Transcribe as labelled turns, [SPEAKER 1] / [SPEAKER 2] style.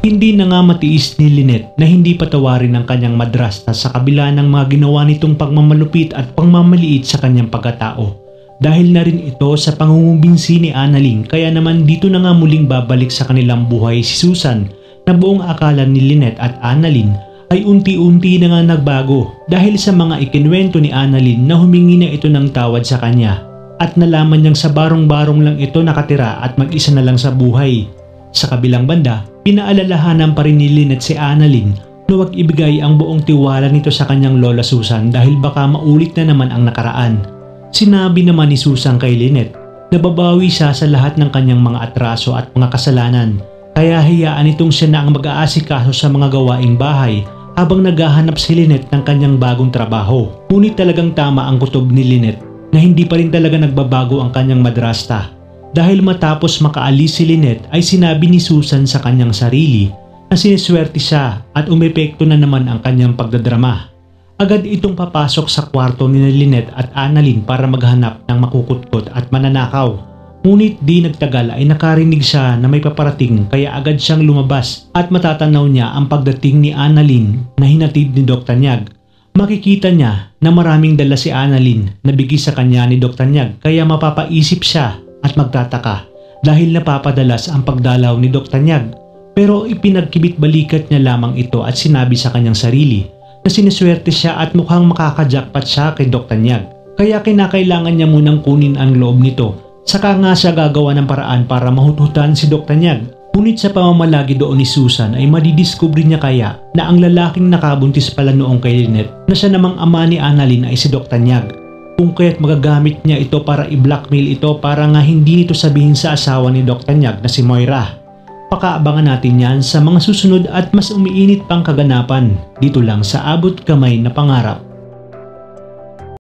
[SPEAKER 1] Hindi na nga matiis ni Lynette na hindi patawarin ang kanyang madrasta sa kabila ng mga ginawa nitong pagmamalupit at pagmamaliit sa kanyang pagkatao. Dahil na rin ito sa pangungumbinsi ni Annalyn, kaya naman dito na nga muling babalik sa kanilang buhay si Susan na buong akala ni Lynette at Annalyn ay unti-unti na nga nagbago dahil sa mga ikinwento ni Annalyn na humingi na ito ng tawad sa kanya at nalaman niyang sa barong-barong lang ito nakatira at mag-isa na lang sa buhay. Sa kabilang banda, pinaalalahanan pa rin ni Lynette si Annalyn na huwag ibigay ang buong tiwala nito sa kanyang lola Susan dahil baka maulit na naman ang nakaraan. Sinabi naman ni Susan kay Lynette na babawi siya sa lahat ng kanyang mga atraso at mga kasalanan, kaya hayaan itong siya na ang mag-aasikaso sa mga gawaing bahay habang naghahanap si Lynette ng kanyang bagong trabaho. Ngunit talagang tama ang kutob ni Lynette na hindi pa rin talaga nagbabago ang kanyang madrasta. Dahil matapos makaalis si Lynette ay sinabi ni Susan sa kanyang sarili na siniswerte siya at umepekto na naman ang kanyang pagdadrama. Agad itong papasok sa kwarto ni Lynette at Annalyn para maghanap ng makukutkot at mananakaw. Ngunit di nagtagal ay nakarinig siya na may paparating kaya agad siyang lumabas at matatanaw niya ang pagdating ni Annalyn na hinatid ni Dr. Nyag. Makikita niya na maraming dala si Annalyn na bigay sa kanya ni Dr. Nyag kaya mapapaisip siya at magtataka dahil napapadalas ang pagdalaw ni Dr. Nyag. Pero ipinagkibit balikat niya lamang ito at sinabi sa kanyang sarili na siniswerte siya at mukhang makakajakpat siya kay Dr. Nyag. Kaya kinakailangan niya munang kunin ang loob nito. Saka nga siya gagawa ng paraan para mahuthutan si Dr. Nyag. Ngunit sa pamamalagi doon ni Susan ay madidiskubre niya kaya na ang lalaking nakabuntis pala noong kay Lynette na siya namang ama ni Annalyn ay si Dr. Nyag. Kung kaya't magagamit niya ito para i-blackmail ito para nga hindi nito sabihin sa asawa ni Dr. Nyag na si Moira. Pakaabangan natin yan sa mga susunod at mas umiinit pang kaganapan dito lang sa Abot Kamay na Pangarap.